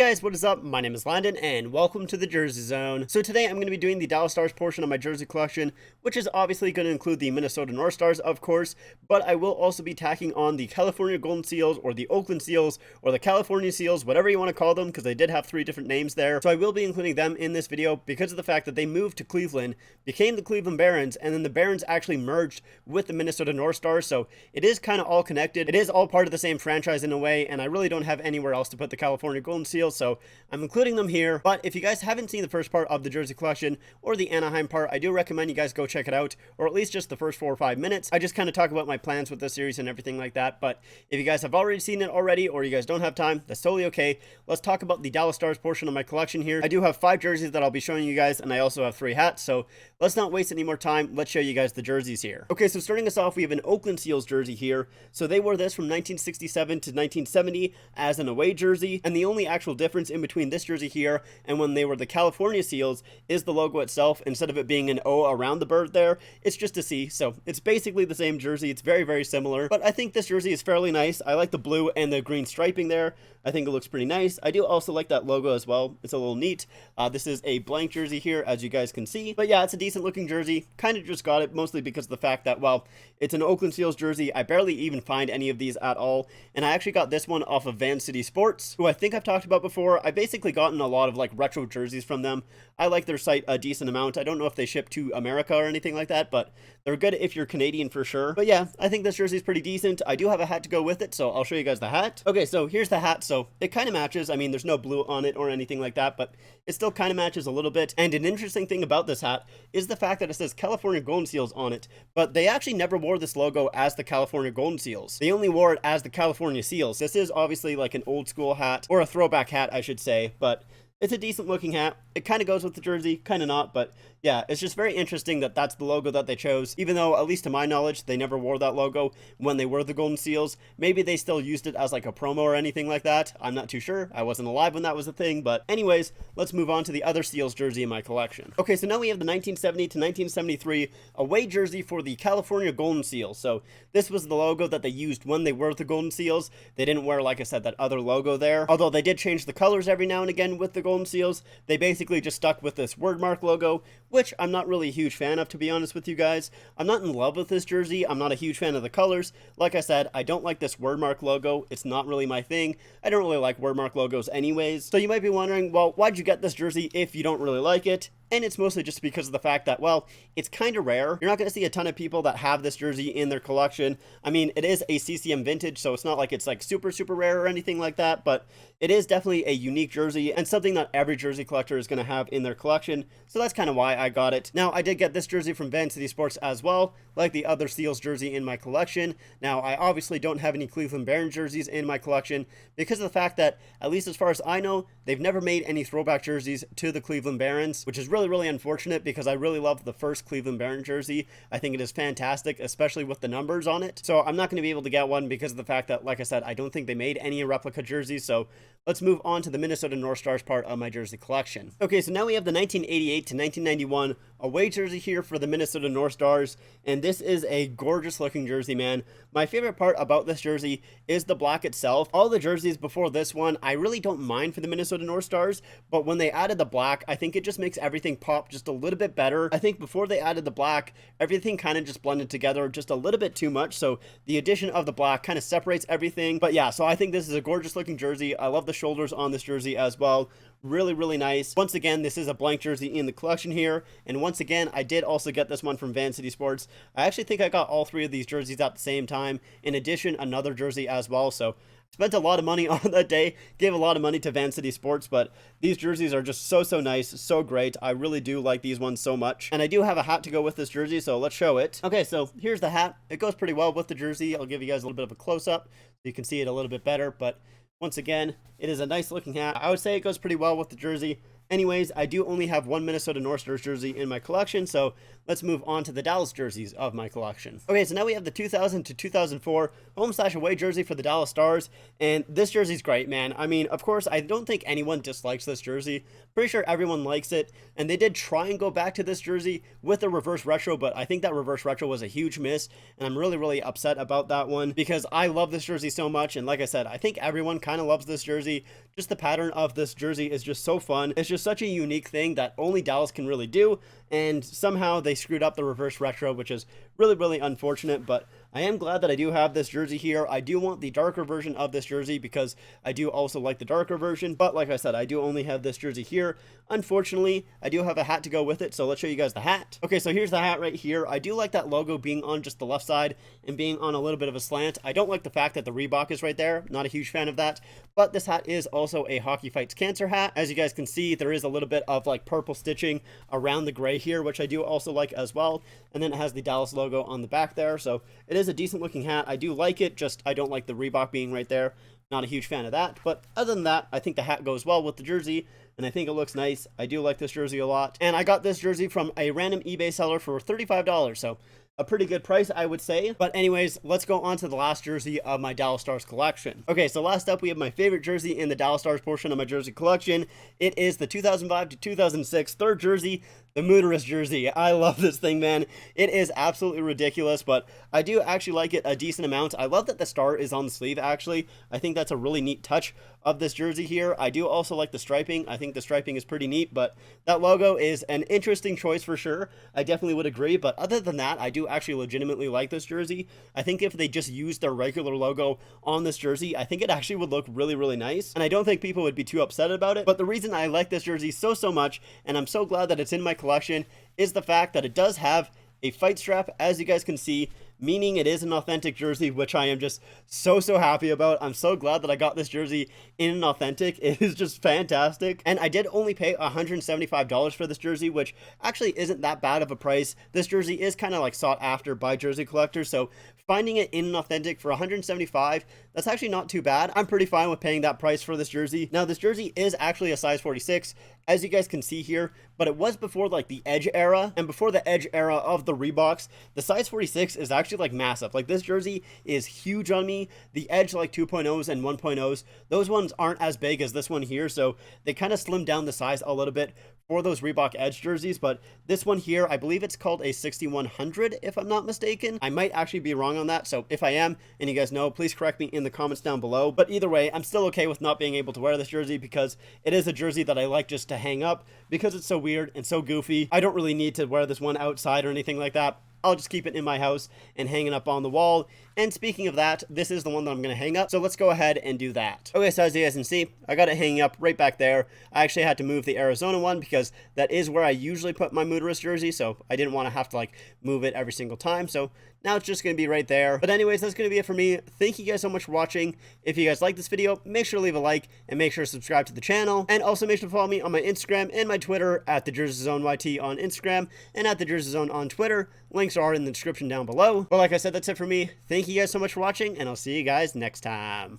guys, what is up? My name is Landon and welcome to the Jersey Zone. So today I'm going to be doing the Dallas Stars portion of my jersey collection, which is obviously going to include the Minnesota North Stars, of course, but I will also be tacking on the California Golden Seals or the Oakland Seals or the California Seals, whatever you want to call them, because they did have 3 different names there. So I will be including them in this video because of the fact that they moved to Cleveland, became the Cleveland Barons, and then the Barons actually merged with the Minnesota North Stars. So it is kind of all connected. It is all part of the same franchise in a way, and I really don't have anywhere else to put the California Golden Seals, so I'm including them here. But if you guys haven't seen the first part of the jersey collection or the Anaheim part, I do recommend you guys go check it out, or at least just the first 4 or 5 minutes. I just kind of talk about my plans with this series and everything like that. But if you guys have already seen it already, or you guys don't have time, that's totally okay. Let's talk about the Dallas Stars portion of my collection here. I do have 5 jerseys that I'll be showing you guys, and I also have 3 hats, so let's not waste any more time. Let's show you guys the jerseys here. Okay, so starting us off, we have an Oakland Seals jersey here. So they wore this from 1967 to 1970 as an away jersey, and the only actual difference in between this jersey here and when they were the California Seals is the logo itself. Instead of it being an O around the bird there, it's just a C. So it's basically the same jersey. It's very, very similar, but I think this jersey is fairly nice. I like the blue and the green striping there. I think it looks pretty nice. I do also like that logo as well. It's a little neat. This is a blank jersey here, as you guys can see. But yeah, it's a decent looking jersey. Kind of just got it mostly because of the fact that, well, it's an Oakland Seals jersey. I barely even find any of these at all. And I actually got this one off of Van City Sports, who I think I've talked about before. I've basically gotten a lot of like retro jerseys from them. I like their site a decent amount. I don't know if they ship to America or anything like that, but they're good if you're Canadian for sure. But yeah, I think this jersey is pretty decent. I do have a hat to go with it, so I'll show you guys the hat. Okay, so here's the hat. So it kind of matches. I mean, there's no blue on it or anything like that, but it still kind of matches a little bit. And an interesting thing about this hat is the fact that it says California Golden Seals on it, but they actually never wore this logo as the California Golden Seals. They only wore it as the California Seals. This is obviously like an old school hat, or a throwback hat, I should say, but it's a decent looking hat. It kind of goes with the jersey, kind of not, but yeah, it's just very interesting that that's the logo that they chose, even though, at least to my knowledge, they never wore that logo when they were the Golden Seals. Maybe they still used it as like a promo or anything like that. I'm not too sure. I wasn't alive when that was a thing, but anyways, let's move on to the other Seals jersey in my collection. Okay, so now we have the 1970 to 1973 away jersey for the California Golden Seals. So this was the logo that they used when they were the Golden Seals. They didn't wear, like I said, that other logo there, although they did change the colors every now and again with the Golden Seals. They basically just stuck with this word mark logo, which I'm not really a huge fan of, to be honest with you guys. I'm not in love with this jersey. I'm not a huge fan of the colors. Like I said, I don't like this word mark logo. It's not really my thing. I don't really like word mark logos anyways. So you might be wondering, well, why'd you get this jersey if you don't really like it? And it's mostly just because of the fact that, well, it's kind of rare. You're not going to see a ton of people that have this jersey in their collection. I mean, it is a CCM vintage, so it's not like it's like super, super rare or anything like that, but it is definitely a unique jersey and something that every jersey collector is going to have in their collection. So that's kind of why I got it. Now, I did get this jersey from Van City Sports as well, like the other Seals jersey in my collection. Now, I obviously don't have any Cleveland Barons jerseys in my collection because of the fact that, at least as far as I know, they've never made any throwback jerseys to the Cleveland Barons, which is really unfortunate because I really love the first Cleveland Baron jersey. I think it is fantastic, especially with the numbers on it. So I'm not going to be able to get one because of the fact that, like I said, I don't think they made any replica jerseys. So let's move on to the Minnesota North Stars part of my jersey collection. Okay, so now we have the 1988 to 1991 away jersey here for the Minnesota North Stars, and this is a gorgeous looking jersey, man. My favorite part about this jersey is the black itself. All the jerseys before this one, I really don't mind for the Minnesota North Stars, but when they added the black, I think it just makes everything pop just a little bit better. I think before they added the black, everything kind of just blended together just a little bit too much, so the addition of the black kind of separates everything. But yeah, so I think this is a gorgeous looking jersey. I love the shoulders on this jersey as well. Really nice. Once again, this is a blank jersey in the collection here, and once again, I did also get this one from Van City Sports. I actually think I got all 3 of these jerseys at the same time. In addition, another jersey as well, so spent a lot of money on that day, gave a lot of money to Van City Sports, but these jerseys are just so nice, so great. I really do like these ones so much. And I do have a hat to go with this jersey, so let's show it. Okay, so here's the hat. It goes pretty well with the jersey. I'll give you guys a little bit of a close-up so you can see it a little bit better, but once again, it is a nice looking hat. I would say it goes pretty well with the jersey. Anyways, I do only have one Minnesota North Stars jersey in my collection, so let's move on to the Dallas jerseys of my collection. Okay, so now we have the 2000 to 2004 home/away jersey for the Dallas Stars, and this jersey's great, man. I mean, of course, I don't think anyone dislikes this jersey. Pretty sure everyone likes it, and they did try and go back to this jersey with a reverse retro, but I think that reverse retro was a huge miss, and I'm really upset about that one because I love this jersey so much, and like I said, I think everyone kind of loves this jersey. Just the pattern of this jersey is just so fun. It's just such a unique thing that only Dallas can really do, and somehow they screwed up the reverse retro, which is really unfortunate, but I am glad that I do have this jersey here. I do want the darker version of this jersey because I do also like the darker version, but like I said, I do only have this jersey here. Unfortunately, I do have a hat to go with it, so let's show you guys the hat. Okay, so here's the hat right here. I do like that logo being on just the left side and being on a little bit of a slant. I don't like the fact that the Reebok is right there. Not a huge fan of that, but this hat is also a Hockey Fights Cancer hat. As you guys can see, there is a little bit of like purple stitching around the gray here, which I do also like as well, and then it has the Dallas logo on the back there, so it is a decent looking hat. I do like it, just I don't like the Reebok being right there. Not a huge fan of that, but other than that, I think the hat goes well with the jersey, and I think it looks nice. I do like this jersey a lot, and I got this jersey from a random eBay seller for $35, so a pretty good price, I would say. But anyways, let's go on to the last jersey of my Dallas Stars collection. Okay, so last up, we have my favorite jersey in the Dallas Stars portion of my jersey collection. It is the 2005 to 2006 third jersey, the Mooterus jersey. I love this thing, man. It is absolutely ridiculous, but I do actually like it a decent amount. I love that the star is on the sleeve, actually. I think that's a really neat touch of this jersey here. I do also like the striping. I think the striping is pretty neat, but that logo is an interesting choice for sure. I definitely would agree, but other than that, I do actually legitimately like this jersey. I think if they just used their regular logo on this jersey, I think it actually would look really nice, and I don't think people would be too upset about it. But the reason I like this jersey so much, and I'm so glad that it's in my collection, is the fact that it does have a fight strap, as you guys can see, meaning it is an authentic jersey, which I am just so happy about. I'm so glad that I got this jersey in an authentic. It is just fantastic. And I did only pay $175 for this jersey, which actually isn't that bad of a price. This jersey is kind of like sought after by jersey collectors, so finding it in an authentic for $175, that's actually not too bad. I'm pretty fine with paying that price for this jersey. Now, this jersey is actually a size 46, as you guys can see here, but it was before like the Edge era, and before the Edge era of the Reeboks, the size 46 is actually like massive. Like, this jersey is huge on me. The Edge like 2.0s and 1.0s, those ones aren't as big as this one here, so they kind of slimmed down the size a little bit for those Reebok Edge jerseys. But this one here, I believe it's called a 6100 if I'm not mistaken. I might actually be wrong on that, so if I am and you guys know, please correct me in the comments down below. But either way, I'm still okay with not being able to wear this jersey because it is a jersey that I like just to hang up because it's so weird and so goofy. I don't really need to wear this one outside or anything like that. I'll just keep it in my house and hang it up on the wall. And speaking of that, this is the one that I'm going to hang up, so let's go ahead and do that. Okay, so as you guys can see, I got it hanging up right back there. I actually had to move the Arizona one because that is where I usually put my Mooterus jersey, so I didn't want to have to like move it every single time, so now it's just going to be right there. But anyways, that's going to be it for me. Thank you guys so much for watching. If you guys like this video, make sure to leave a like and make sure to subscribe to the channel. And also make sure to follow me on my Instagram and my Twitter at the Jersey Zone YT on Instagram and at the Jersey Zone on Twitter. Links are in the description down below. But like I said, that's it for me. Thank you guys so much for watching, and I'll see you guys next time.